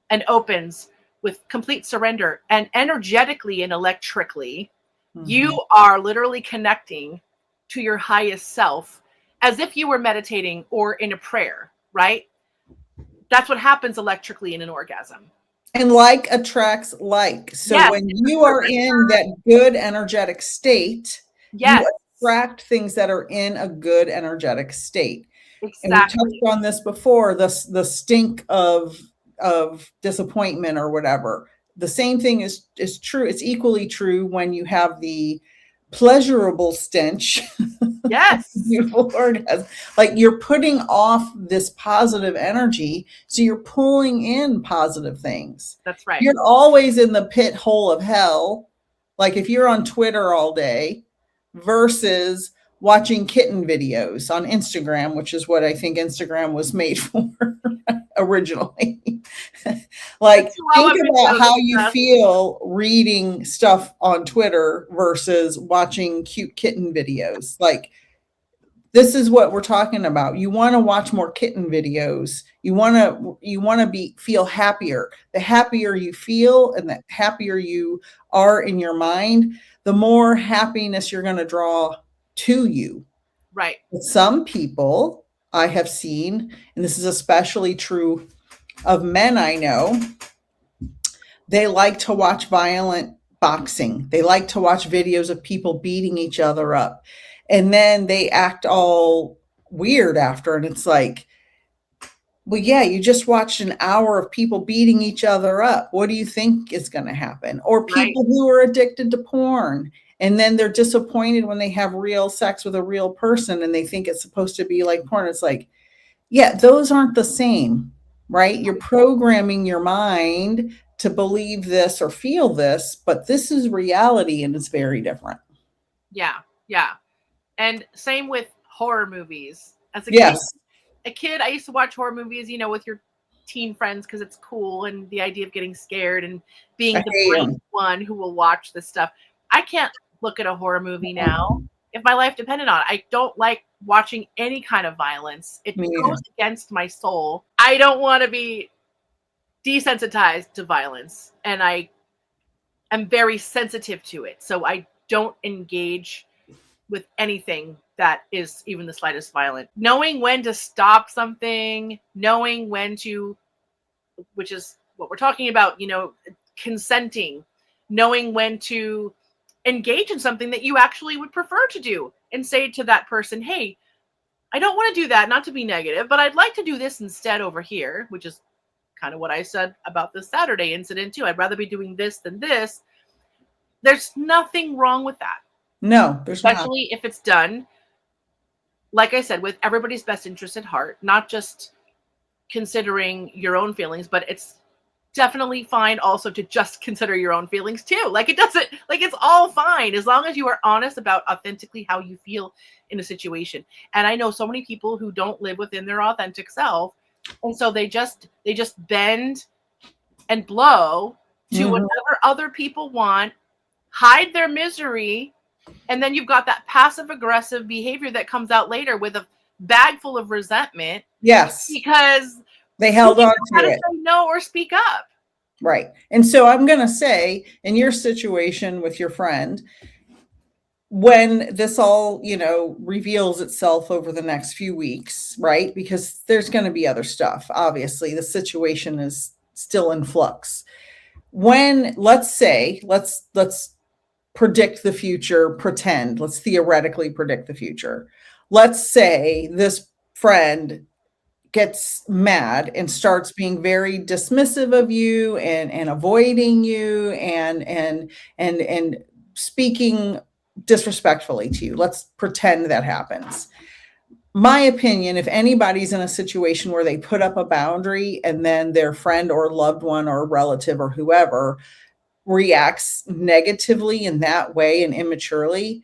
and opens with complete surrender, and energetically and electrically, you are literally connecting to your highest self as if you were meditating or in a prayer, right? That's what happens electrically in an orgasm. And like attracts like. So yes, when you are in that good energetic state, yes, you attract things that are in a good energetic state. Exactly. And we touched on this before, the stink of disappointment or whatever. The same thing is true. It's equally true when you have the pleasurable stench. Yes. Beautiful orgasm. Like you're putting off this positive energy. So you're pulling in positive things. That's right. You're always in the pit hole of hell. Like if you're on Twitter all day versus watching kitten videos on Instagram, which is what I think Instagram was made for originally. Like think about how you feel reading stuff on Twitter versus watching cute kitten videos. Like this is what we're talking about. You want to watch more kitten videos. You want to feel happier. The happier you feel and the happier you are in your mind, the more happiness you're going to draw to you. Right. But some people I have seen, and this is especially true of men I know, they like to watch violent boxing. They like to watch videos of people beating each other up. And then they act all weird after. And it's like, well, yeah, you just watched an hour of people beating each other up. What do you think is going to happen? Or people who are addicted to porn. And then they're disappointed when they have real sex with a real person and they think it's supposed to be like porn. It's like, yeah, those aren't the same, right? You're programming your mind to believe this or feel this, but this is reality and it's very different. Yeah, yeah. And same with horror movies. As a kid, I used to watch horror movies, with your teen friends because it's cool and the idea of getting scared and being the brave one who will watch this stuff. I can't look at a horror movie now if my life depended on it. I don't like watching any kind of violence. It goes against my soul. I don't want to be desensitized to violence, and I am very sensitive to it. So I don't engage with anything that is even the slightest violent. Knowing when to stop something, knowing when to, which is what we're talking about, consenting, knowing when to engage in something that you actually would prefer to do and say to that person, hey, I don't want to do that, not to be negative, but I'd like to do this instead over here, which is kind of what I said about the Saturday incident too. I'd rather be doing this than this. There's nothing wrong with that. No, there's not. Especially if it's done, like I said, with everybody's best interest at heart, not just considering your own feelings, but it's definitely fine also to just consider your own feelings too. Like it's all fine as long as you are honest about authentically how you feel in a situation. And I know so many people who don't live within their authentic self. And so they just bend and blow to whatever other people want, hide their misery. And then you've got that passive aggressive behavior that comes out later with a bag full of resentment. Yes. Because they held on to it. Say no or speak up. Right. And so I'm going to say in your situation with your friend, when this all, reveals itself over the next few weeks, right? Because there's going to be other stuff. Obviously, the situation is still in flux. When, let's predict the future, let's theoretically predict the future. Let's say this friend gets mad and starts being very dismissive of you and avoiding you and speaking disrespectfully to you. Let's pretend that happens. My opinion, if anybody's in a situation where they put up a boundary and then their friend or loved one or relative or whoever reacts negatively in that way and immaturely,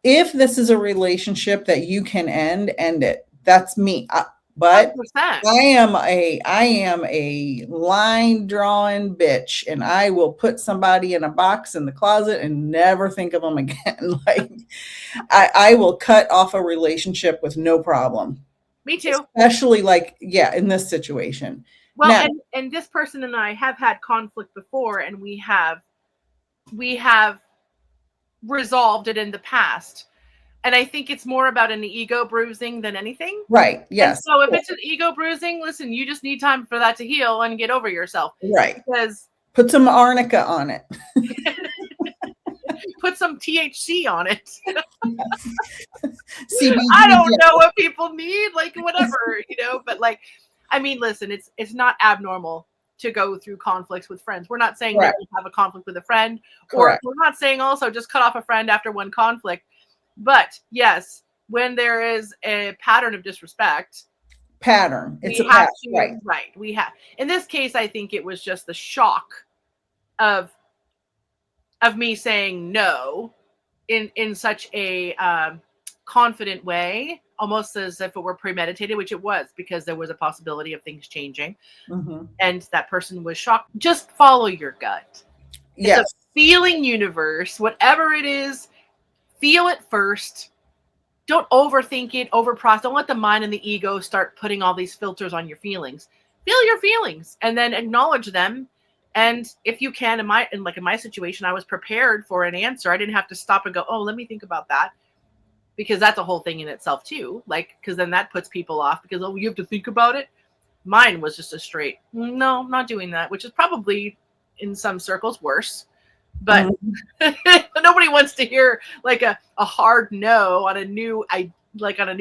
if this is a relationship that you can end it. That's me. But 100%. I am a line drawing bitch, and I will put somebody in a box in the closet and never think of them again. Like I will cut off a relationship with no problem. Me too. Especially in this situation. Well, now, and this person and I have had conflict before, and we have resolved it in the past. And I think it's more about an ego bruising than anything. Right. Yes. And so if it's an ego bruising, listen, you just need time for that to heal and get over yourself. Right. Because put some arnica on it. Put some THC on it. CBD. I don't know what people need, whatever, but listen, it's not abnormal to go through conflicts with friends. We're not saying that you have a conflict with a friend, or we're not saying also just cut off a friend after one conflict. But yes, when there is a pattern of disrespect, it's a pattern, right? We have. In this case, I think it was just the shock of of me saying no in such a confident way, almost as if it were premeditated, which it was, because there was a possibility of things changing. Mm-hmm. And that person was shocked. Just follow your gut. Yes. It's a feeling universe. Whatever it is, feel it first. Don't overthink it, overprocess. Don't let the mind and the ego start putting all these filters on your feelings. Feel your feelings and then acknowledge them. And if you can, in my situation, I was prepared for an answer. I didn't have to stop and go, oh, let me think about that. Because that's a whole thing in itself too. Because then that puts people off because, oh, you have to think about it. Mine was just a straight, no, I'm not doing that, which is probably in some circles worse. But nobody wants to hear like a hard no on a new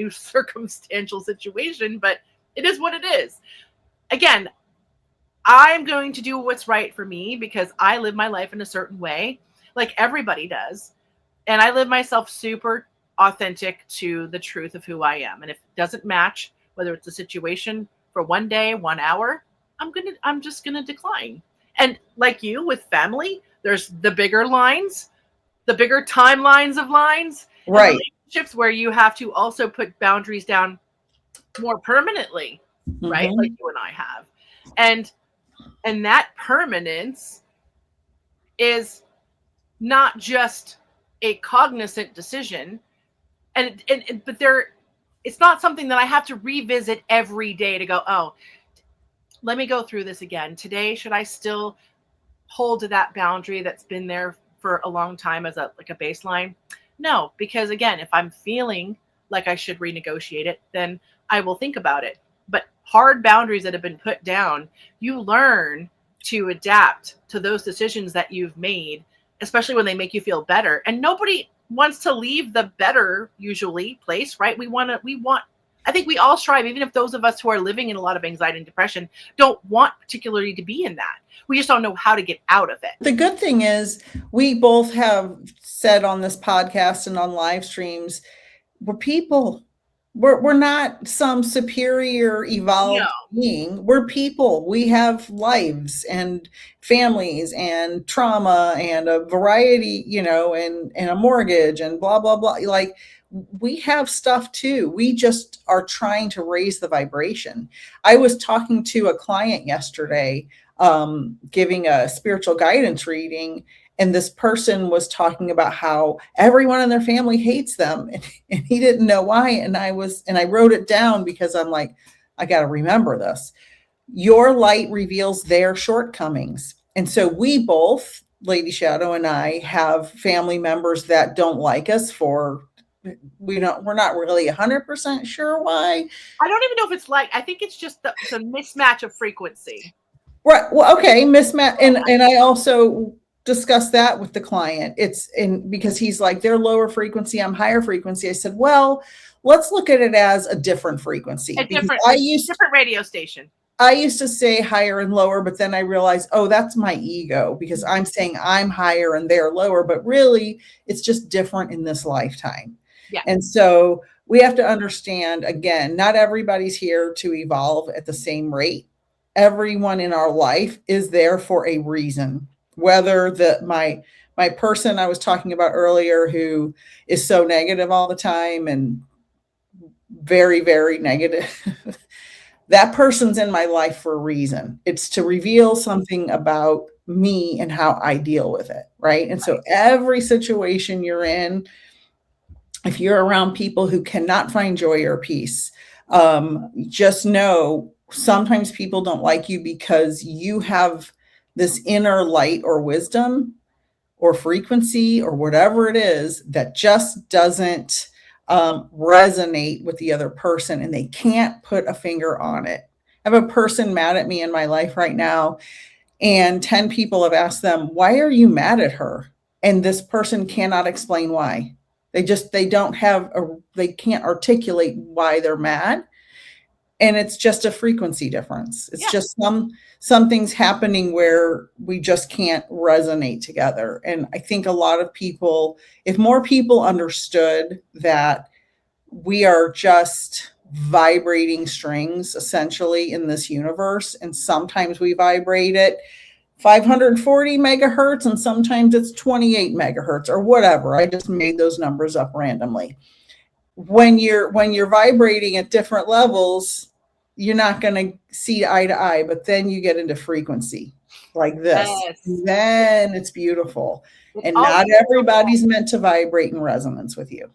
circumstantial situation, but it is what it is. Again, I'm going to do what's right for me because I live my life in a certain way, like everybody does. And I live myself super authentic to the truth of who I am. And if it doesn't match, whether it's a situation for 1 day, 1 hour, I'm just gonna decline. And like you with family, there's the bigger lines, the bigger timelines of lines, right? And relationships where you have to also put boundaries down more permanently, right? Like you and I have, and that permanence is not just a cognizant decision, but it's not something that I have to revisit every day to go, oh, let me go through this again today. Should I still hold to that boundary that's been there for a long time as a baseline? No, because again, if I'm feeling like I should renegotiate it, then I will think about it. But hard boundaries that have been put down, you learn to adapt to those decisions that you've made, especially when they make you feel better. And nobody wants to leave the better, usually, place, right? I think we all strive, even if those of us who are living in a lot of anxiety and depression don't want particularly to be in that. We just don't know how to get out of it. The good thing is we both have said on this podcast and on live streams, we're people. We're not some superior evolved being. We're people. We have lives and families and trauma and a variety, and a mortgage and blah, blah, blah. Like, we have stuff too. We just are trying to raise the vibration. I was talking to a client yesterday, giving a spiritual guidance reading, and this person was talking about how everyone in their family hates them, and he didn't know why. And I wrote it down because I'm like, I got to remember this. Your light reveals their shortcomings. And so we both, Lady Shadow and I, have family members that don't like us we're not really 100% sure why. I don't even know if it's I think it's just the mismatch of frequency. Right. Well, okay. Mismatch. And I also discussed that with the client. Because he's like, they're lower frequency, I'm higher frequency. I said, well, let's look at it as a different frequency. A different radio station. I used to say higher and lower, but then I realized, oh, that's my ego, because I'm saying I'm higher and they're lower, but really it's just different in this lifetime. Yeah. And so we have to understand, again, not everybody's here to evolve at the same rate. Everyone in our life is there for a reason. Whether my person I was talking about earlier, who is so negative all the time and very, very negative, that person's in my life for a reason. It's to reveal something about me and how I deal with it, right? And so every situation you're in, if you're around people who cannot find joy or peace, just know sometimes people don't like you because you have this inner light or wisdom or frequency or whatever it is that just doesn't resonate with the other person, and they can't put a finger on it. I have a person mad at me in my life right now, and 10 people have asked them, why are you mad at her? And this person cannot explain why. They can't articulate why they're mad. And it's just a frequency difference. It's just something's happening where we just can't resonate together. And I think a lot of people, if more people understood that we are just vibrating strings essentially in this universe, and sometimes we vibrate it 540 megahertz, and sometimes it's 28 megahertz or whatever. I just made those numbers up randomly. When you're vibrating at different levels, you're not going to see eye to eye, but then you get into frequency like this. Yes. Then it's beautiful. It's And not always everybody's meant to vibrate in resonance with you.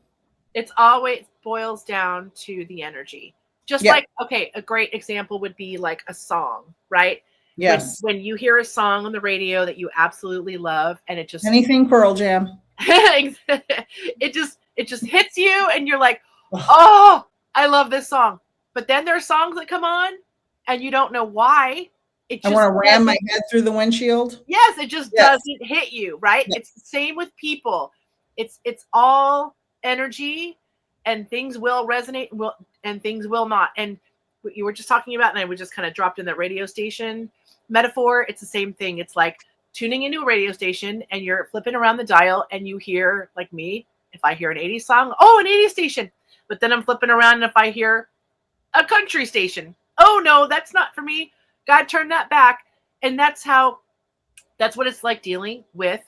It's always boils down to the energy. Just Yeah. like, okay, a great example would be like a song, right? Yes. When you hear a song on the radio that you absolutely love, and it just Anything Pearl Jam. it just hits you, and you're like, oh, I love this song. But then there are songs that come on, and you don't know why. I want to ram my head through the windshield. Yes, it just doesn't hit you, right? Yes. It's the same with people. It's all energy, and things will resonate and things will not. And what you were just talking about, and I would just kind of dropped in that radio station metaphor. It's the same thing. It's like tuning into a radio station, and you're flipping around the dial, and you hear, like me, if I hear an 80s song, oh, an 80s station. But then I'm flipping around, and if I hear a country station, oh no, that's not for me. God, turn that back. And that's what it's like dealing with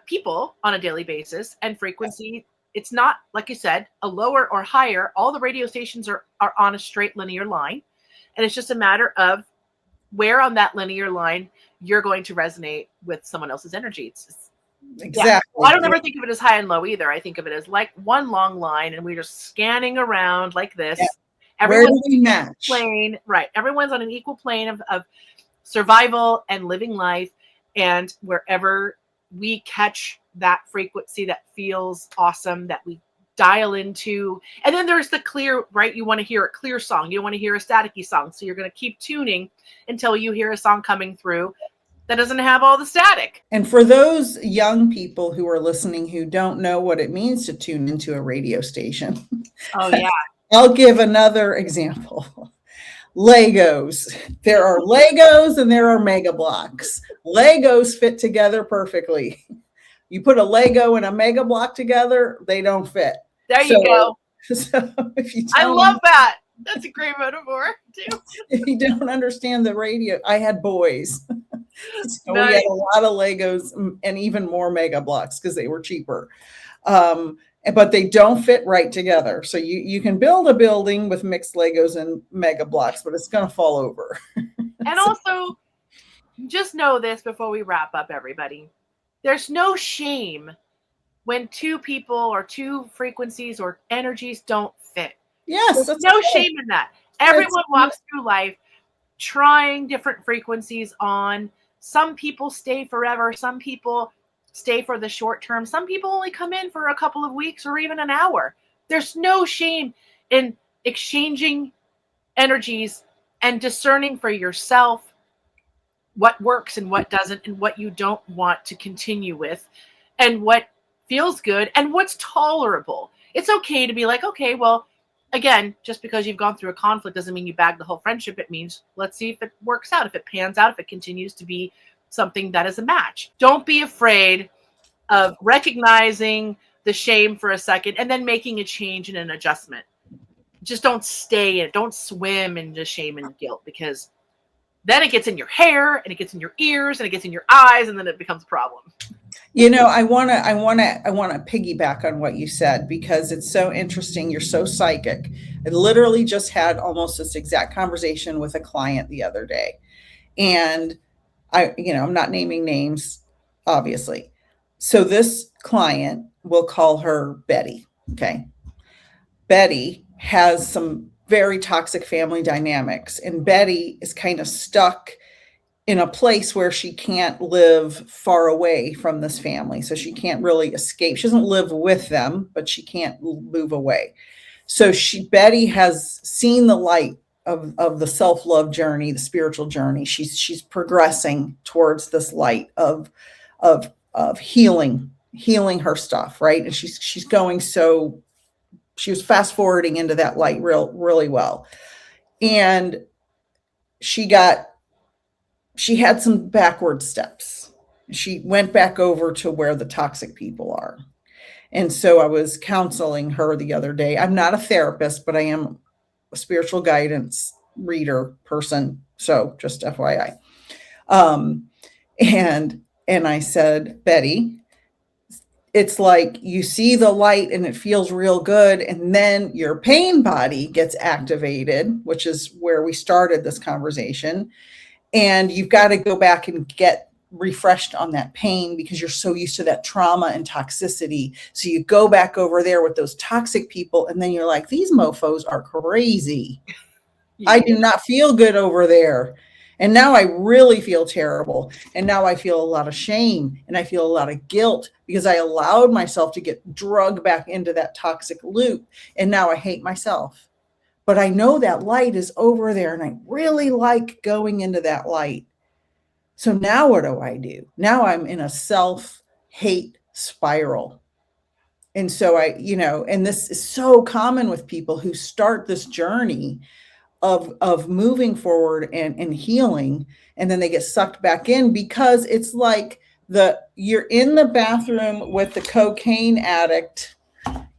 people on a daily basis, and frequency. It's not, like you said, a lower or higher. All the radio stations are on a straight linear line. And it's just a matter of where on that linear line you're going to resonate with someone else's energy. Exactly. Yeah. Well, I don't ever think of it as high and low either. I think of it as like one long line, and we're just scanning around like this. Yeah. Where do we match? Plane, right. Everyone's on an equal plane of survival and living life. And wherever we catch that frequency that feels awesome, that we dial into. And then there's the clear, right? You want to hear a clear song. You don't want to hear a staticky song. So you're going to keep tuning until you hear a song coming through that doesn't have all the static. And for those young people who are listening who don't know what it means to tune into a radio station. Oh, yeah. I'll give another example. Legos. There are Legos and there are Mega Blocks. Legos fit together perfectly. You put a Lego and a Mega Block together, they don't fit. There you go. So if you I love that. That's a great metaphor too. If you don't understand the radio, I had boys. So Nice. we had a lot of Legos and even more Mega Blocks because they were cheaper. But they don't fit right together. So you can build a building with mixed Legos and Mega Blocks, but it's going to fall over. And also, just know this before we wrap up, everybody. There's no shame when two people or two frequencies or energies don't fit. Yes. There's no shame in that. Everyone walks through life trying different frequencies on. Some people stay forever. Some people stay for the short term. Some people only come in for a couple of weeks or even an hour. There's no shame in exchanging energies and discerning for yourself what works and what doesn't, and what you don't want to continue with, and what feels good and what's tolerable. It's okay to be like, okay, well, again, just because you've gone through a conflict doesn't mean you bag the whole friendship. It means, let's see if it works out, if it pans out, if it continues to be something that is a match. Don't be afraid of recognizing the shame for a second and then making a change and an adjustment. Just don't stay in it. Don't swim in the shame and guilt, because then it gets in your hair and it gets in your ears and it gets in your eyes, and then it becomes a problem. You know, I want to piggyback on what you said, because it's so interesting. You're so psychic. I literally just had almost this exact conversation with a client the other day, and I'm not naming names, obviously. So this client, we'll call her Betty. Okay. Betty has some very toxic family dynamics, and Betty is kind of stuck in a place where she can't live far away from this family. So she can't really escape. She doesn't live with them, but she can't move away. So Betty has seen the light of the self-love journey, the spiritual journey. She's progressing towards this light of healing her stuff, right? And she's going, so she was fast forwarding into that light really well. And she had some backward steps. She went back over to where the toxic people are. And so I was counseling her the other day. I'm not a therapist, but I am a spiritual guidance reader person. So just FYI. And I said, Betty, it's like you see the light and it feels real good. And then your pain body gets activated, which is where we started this conversation. And you've got to go back and get refreshed on that pain because you're so used to that trauma and toxicity. So you go back over there with those toxic people. And then you're like, these mofos are crazy. Yeah. I do not feel good over there. And now I really feel terrible. And now I feel a lot of shame and I feel a lot of guilt because I allowed myself to get drugged back into that toxic loop. And now I hate myself. But I know that light is over there and I really like going into that light. So now what do? Now I'm in a self-hate spiral. And so and this is so common with people who start this journey of moving forward and healing, and then they get sucked back in because it's like you're in the bathroom with the cocaine addict.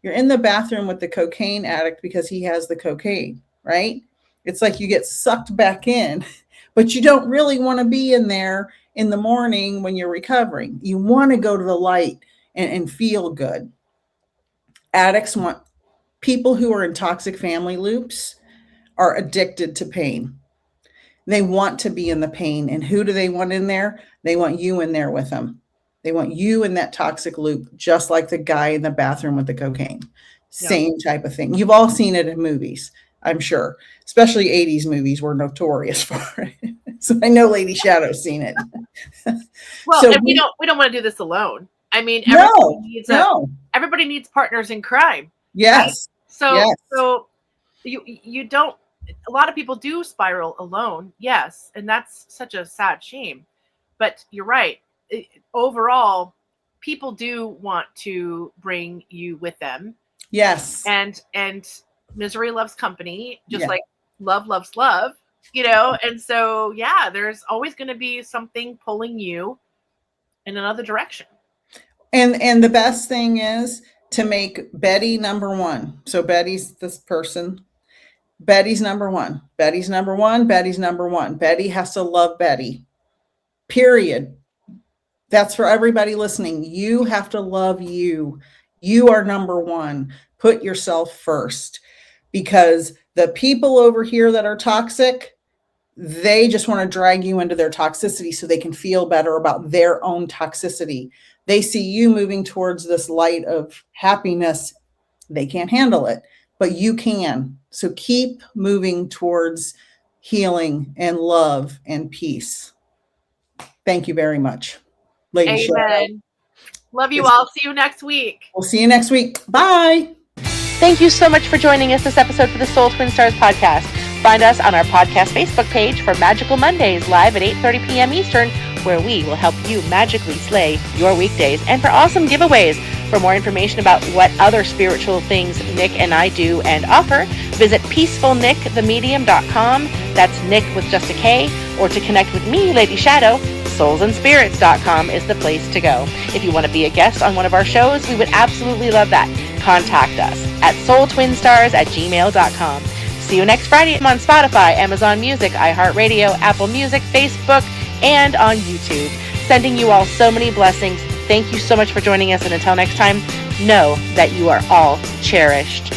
You're in the bathroom with the cocaine addict because he has the cocaine, right? It's like you get sucked back in, but you don't really want to be in there in the morning when you're recovering. You want to go to the light and feel good. Addicts want people who are in toxic family loops are addicted to pain. They want to be in the pain. And who do they want in there? They want you in there with them. They want you in that toxic loop, just like the guy in the bathroom with the cocaine. Same type of thing. You've all seen it in movies, I'm sure. Especially 80s movies were notorious for it. So I know Lady Shadow's seen it. Well, so and we don't want to do this alone. I mean, everybody needs partners in crime. Yes. Right? So you don't. A lot of people do spiral alone, yes, and that's such a sad shame. But you're right. Overall, people do want to bring you with them. Yes. And misery loves company, just like love loves love, And so, there's always going to be something pulling you in another direction. And the best thing is to make Betty number one. So Betty's this person. Betty's number one. Betty's number one. Betty's number one. Betty has to love Betty. Period. That's for everybody listening. You have to love you. You are number one. Put yourself first, because the people over here that are toxic, they just want to drag you into their toxicity so they can feel better about their own toxicity. They see you moving towards this light of happiness. They can't handle it, but you can. So keep moving towards healing and love and peace. Thank you very much. Lady Shadow. Love you all. See you next week. We'll see you next week. Bye. Thank you so much for joining us this episode for the Soul Twin Stars podcast. Find us on our podcast Facebook page for Magical Mondays live at 8:30 p.m. Eastern, where we will help you magically slay your weekdays, and for awesome giveaways. For more information about what other spiritual things Nick and I do and offer, visit peacefulnickthemedium.com. That's Nick with just a K. Or to connect with me, Lady Shadow, soulsandspirits.com is the place to go. If you want to be a guest on one of our shows, we would absolutely love that. Contact us at soultwinstars@gmail.com. See you next Friday on Spotify, Amazon Music, iHeartRadio, Apple Music, Facebook, and on YouTube. Sending you all so many blessings. Thank you so much for joining us, and until next time, know that you are all cherished.